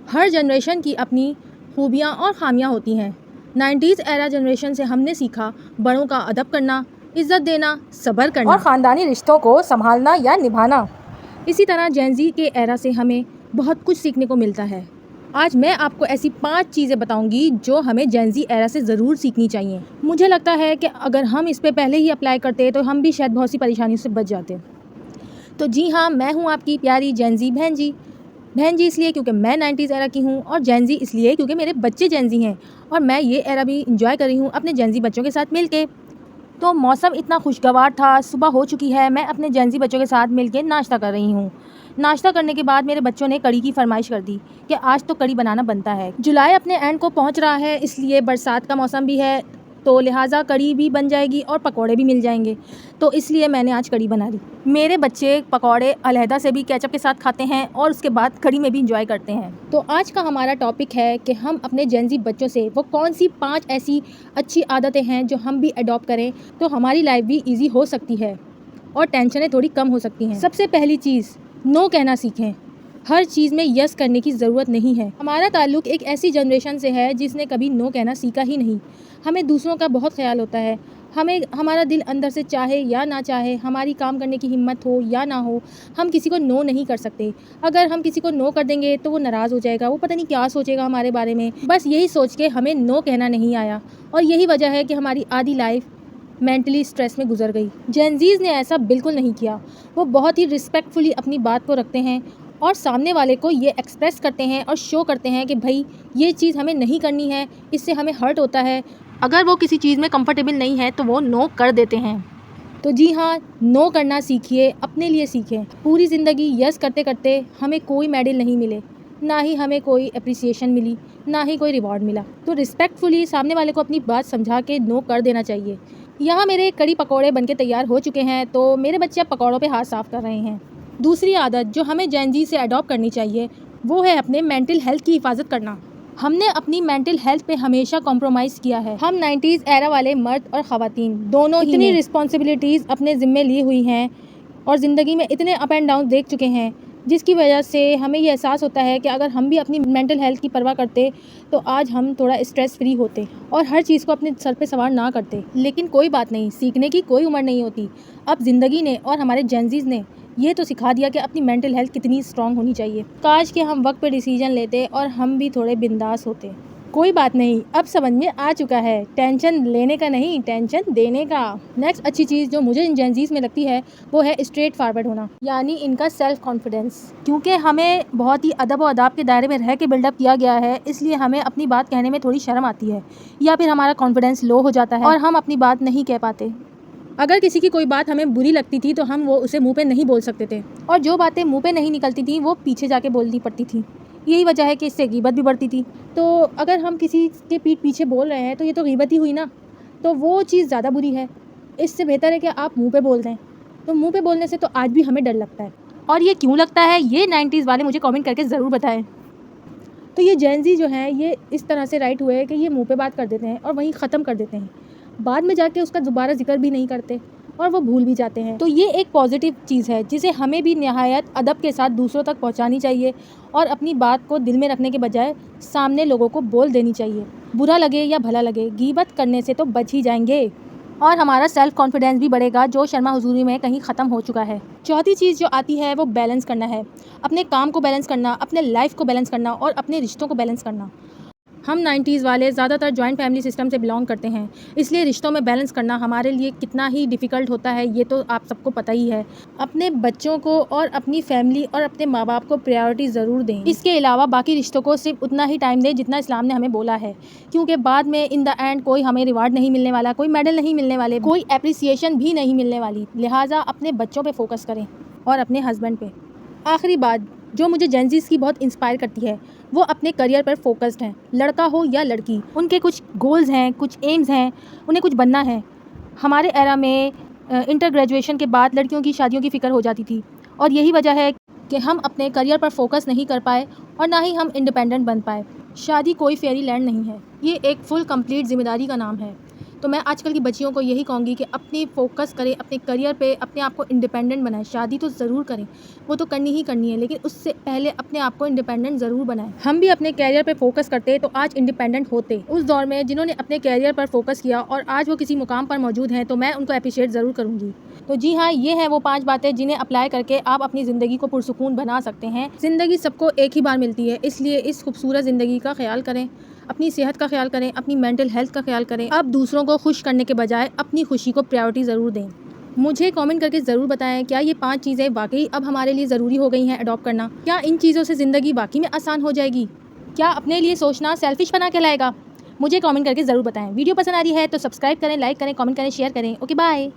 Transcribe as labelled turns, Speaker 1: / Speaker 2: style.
Speaker 1: हर generation की अपनी खूबियाँ और ख़ामियाँ होती हैं। 90s एरा जनरेशन से हमने सीखा बड़ों का अदब करना, इज़्ज़त देना, सब्र करना
Speaker 2: और ख़ानदानी रिश्तों को संभालना या निभाना।
Speaker 1: इसी तरह जेन ज़ी के एरा से हमें बहुत कुछ सीखने को मिलता है। आज मैं आपको ऐसी 5 चीज़ें बताऊंगी जो हमें जेन ज़ी एरा से ज़रूर सीखनी चाहिए। मुझे लगता है कि अगर हम इस पे पहले ही अप्लाई करते तो हम भी शायद बहुत सी परेशानियों से बच जाते। तो जी हाँ, मैं हूँ आपकी प्यारी जेन ज़ी बहन जी। बहन जी इसलिए क्योंकि मैं 90s एरा की हूँ, और जेन ज़ी इसलिए क्योंकि मेरे बच्चे जेन ज़ी हैं और मैं ये एरा भी इंजॉय कर रही हूँ अपने जेन ज़ी बच्चों के साथ मिल के। तो मौसम इतना खुशगवार था, सुबह हो चुकी है, मैं अपने जेन ज़ी बच्चों के साथ मिल के नाश्ता कर रही हूँ। नाश्ता करने के बाद मेरे बच्चों ने कढ़ी की फरमाइश कर दी कि आज तो कढ़ी बनाना बनता है। जुलाई अपने एंड को पहुँच रहा है, इसलिए बरसात का मौसम भी है, तो लिहाजा कढ़ी भी बन जाएगी और पकौड़े भी मिल जाएंगे। तो इसलिए मैंने आज कढ़ी बना ली। मेरे बच्चे पकौड़े अलहदा से भी केचप के साथ खाते हैं और उसके बाद कढ़ी में भी इंजॉय करते हैं। तो आज का हमारा टॉपिक है कि हम अपने जेन ज़ी बच्चों से वो कौन सी 5 ऐसी अच्छी आदतें हैं जो हम भी अडॉप्ट करें तो हमारी लाइफ भी ईजी हो सकती है और टेंशनें थोड़ी कम हो सकती हैं। सबसे पहली चीज़, नो कहना सीखें। हर चीज़ में यस करने की ज़रूरत नहीं है। हमारा ताल्लुक़ एक ऐसी जनरेशन से है जिसने कभी नो कहना सीखा ही नहीं। हमें दूसरों का बहुत ख्याल होता है। हमें हमारा दिल अंदर से चाहे या ना चाहे, हमारी काम करने की हिम्मत हो या ना हो, हम किसी को नो नहीं कर सकते। अगर हम किसी को नो कर देंगे तो वो नाराज़ हो जाएगा, वो पता नहीं क्या सोचेगा हमारे बारे में। बस यही सोच के हमें नो कहना नहीं आया और यही वजह है कि हमारी आधी लाइफ मेंटली स्ट्रेस में गुजर गई। जेन ज़ीज़ ने ऐसा बिल्कुल नहीं किया। वो बहुत ही रिस्पेक्टफुली अपनी बात को रखते हैं और सामने वाले को ये एक्सप्रेस करते हैं और शो करते हैं कि भाई ये चीज़ हमें नहीं करनी है, इससे हमें हर्ट होता है। अगर वो किसी चीज़ में कंफर्टेबल नहीं है तो वो नो कर देते हैं। तो जी हाँ, नो करना सीखिए, अपने लिए सीखें। पूरी ज़िंदगी यस करते करते हमें कोई मेडल नहीं मिले, ना ही हमें कोई अप्रिसिएशन मिली, ना ही कोई रिवॉर्ड मिला। तो रिस्पेक्टफुली सामने वाले को अपनी बात समझा के नो कर देना चाहिए। यहाँ मेरे कढ़ी पकौड़े बनके तैयार हो चुके हैं, तो मेरे बच्चे अब पकौड़ों पे हाथ साफ़ कर रहे हैं। दूसरी आदत जो हमें जेन ज़ी से अडॉप्ट करनी चाहिए वो है अपने मेंटल हेल्थ की हिफाजत करना। हमने अपनी मेंटल हेल्थ पे हमेशा कॉम्प्रोमाइज़ किया है। हम 90s एरा वाले मर्द और ख़वातीन दोनों ही इतनी रिस्पॉन्सिबिलिटीज़ अपने ज़िम्मे ली हुई हैं और ज़िंदगी में इतने अप एंड डाउन देख चुके हैं, जिसकी वजह से हमें ये एहसास होता है कि अगर हम भी अपनी मेंटल हेल्थ की परवाह करते तो आज हम थोड़ा स्ट्रेस फ्री होते और हर चीज़ को अपने सर पे सवार ना करते। लेकिन कोई बात नहीं, सीखने की कोई उम्र नहीं होती। अब ज़िंदगी ने और हमारे जेन ज़ीज़ ने ये तो सिखा दिया कि अपनी मेंटल हेल्थ कितनी स्ट्रांग होनी चाहिए। काश कि हम वक्त पे डिसीजन लेते और हम भी थोड़े बिंदास होते। कोई बात नहीं, अब समझ में आ चुका है, टेंशन लेने का नहीं, टेंशन देने का। नेक्स्ट अच्छी चीज़ जो मुझे इन जेन ज़ीज़ में लगती है वो है स्ट्रेट फॉरवर्ड होना, यानी इनका सेल्फ कॉन्फिडेंस। क्योंकि हमें बहुत ही अदब और आदाब के दायरे में रह के बिल्डअप किया गया है, इसलिए हमें अपनी बात कहने में थोड़ी शर्म आती है या फिर हमारा कॉन्फिडेंस लो हो जाता है और हम अपनी बात नहीं कह पाते। अगर किसी की कोई बात हमें बुरी लगती थी तो हम वो उसे मुंह पे नहीं बोल सकते थे, और जो बातें मुंह पे नहीं निकलती थी वो पीछे जाके बोलनी पड़ती थी। यही वजह है कि इससे गीबत भी बढ़ती थी। तो अगर हम किसी के पीठ पीछे बोल रहे हैं तो ये तो गीबत ही हुई ना, तो वो चीज़ ज़्यादा बुरी है। इससे बेहतर है कि आप मुँह पे बोल दें। तो मुँह पे बोलने से तो आज भी हमें डर लगता है, और ये क्यों लगता है ये 90s वाले मुझे कॉमेंट करके ज़रूर बताएँ। तो ये जेन ज़ी जो है ये इस तरह से राइट हुए हैं कि ये मुँह पे बात कर देते हैं और वहीं ख़त्म कर देते हैं, बाद में जाके उसका दोबारा जिक्र भी नहीं करते और वो भूल भी जाते हैं। तो ये एक पॉजिटिव चीज़ है जिसे हमें भी निहायत अदब के साथ दूसरों तक पहुंचानी चाहिए और अपनी बात को दिल में रखने के बजाय सामने लोगों को बोल देनी चाहिए। बुरा लगे या भला लगे, गीबत करने से तो बच ही जाएंगे और हमारा सेल्फ कॉन्फिडेंस भी बढ़ेगा जो शर्मा हुजूरी में कहीं ख़त्म हो चुका है। चौथी चीज़ जो आती है वो बैलेंस करना है। अपने काम को बैलेंस करना, अपने लाइफ को बैलेंस करना और अपने रिश्तों को बैलेंस करना। हम 90s वाले ज़्यादातर जॉइंट फैमिली सिस्टम से बिलोंग करते हैं, इसलिए रिश्तों में बैलेंस करना हमारे लिए कितना ही डिफ़िकल्ट होता है ये तो आप सबको पता ही है। अपने बच्चों को और अपनी फैमिली और अपने माँ बाप को प्रायोरिटी ज़रूर दें। इसके अलावा बाकी रिश्तों को सिर्फ उतना ही टाइम दें जितना इस्लाम ने हमें बोला है, क्योंकि बाद में इन द एंड कोई हमें रिवार्ड नहीं मिलने वाला, कोई मेडल नहीं मिलने वाले, कोई अप्रिसिएशन भी नहीं मिलने वाली। लिहाजा अपने बच्चों पर फोकस करें और अपने हस्बैंड पे। आखिरी बात जो मुझे जेन ज़ीज़ की बहुत इंस्पायर करती है वो अपने करियर पर फोकस्ड हैं। लड़का हो या लड़की, उनके कुछ गोल्स हैं, कुछ एम्स हैं, उन्हें कुछ बनना है। हमारे एरा में इंटर ग्रेजुएशन के बाद लड़कियों की शादियों की फ़िक्र हो जाती थी और यही वजह है कि हम अपने करियर पर फोकस नहीं कर पाए और ना ही हम इंडिपेंडेंट बन पाए। शादी कोई फेरी लैंड नहीं है, ये एक फुल कंप्लीट ज़िम्मेदारी का नाम है। तो तो मैं आजकल की बच्चियों को यही कहूँगी कि अपनी फोकस करें अपने करियर पे, अपने आप को इंडिपेंडेंट बनाएं। शादी तो ज़रूर करें, वो तो करनी ही करनी है, लेकिन उससे पहले अपने आप को इंडिपेंडेंट ज़रूर बनाएं। हम भी अपने करियर पे फोकस करते तो आज इंडिपेंडेंट होते। उस दौर में जिन्होंने अपने करियर पर फोकस किया और आज वो किसी मुकाम पर मौजूद हैं, तो मैं उनको अप्रिशिएट ज़रूर करूँगी। तो जी हाँ, ये हैं वो 5 बातें जिन्हें अप्लाई करके आप अपनी ज़िंदगी को पुरसुकून बना सकते हैं। ज़िंदगी सबको एक ही बार मिलती है, इसलिए इस खूबसूरत ज़िंदगी का ख्याल करें, अपनी सेहत का ख्याल करें, अपनी मेंटल हेल्थ का ख्याल करें। अब दूसरों को खुश करने के बजाय अपनी खुशी को प्रायोरिटी ज़रूर दें। मुझे कमेंट करके ज़रूर बताएं, क्या ये 5 चीज़ें वाकई अब हमारे लिए ज़रूरी हो गई हैं अडॉप्ट करना? क्या इन चीज़ों से ज़िंदगी वाकई में आसान हो जाएगी? क्या अपने लिए सोचना सेल्फिश बना कहलाएगा? मुझे कमेंट करके ज़रूर बताएं। वीडियो पसंद आ रही है तो सब्सक्राइब करें, लाइक करें, कमेंट करें, शेयर करें। Okay bye.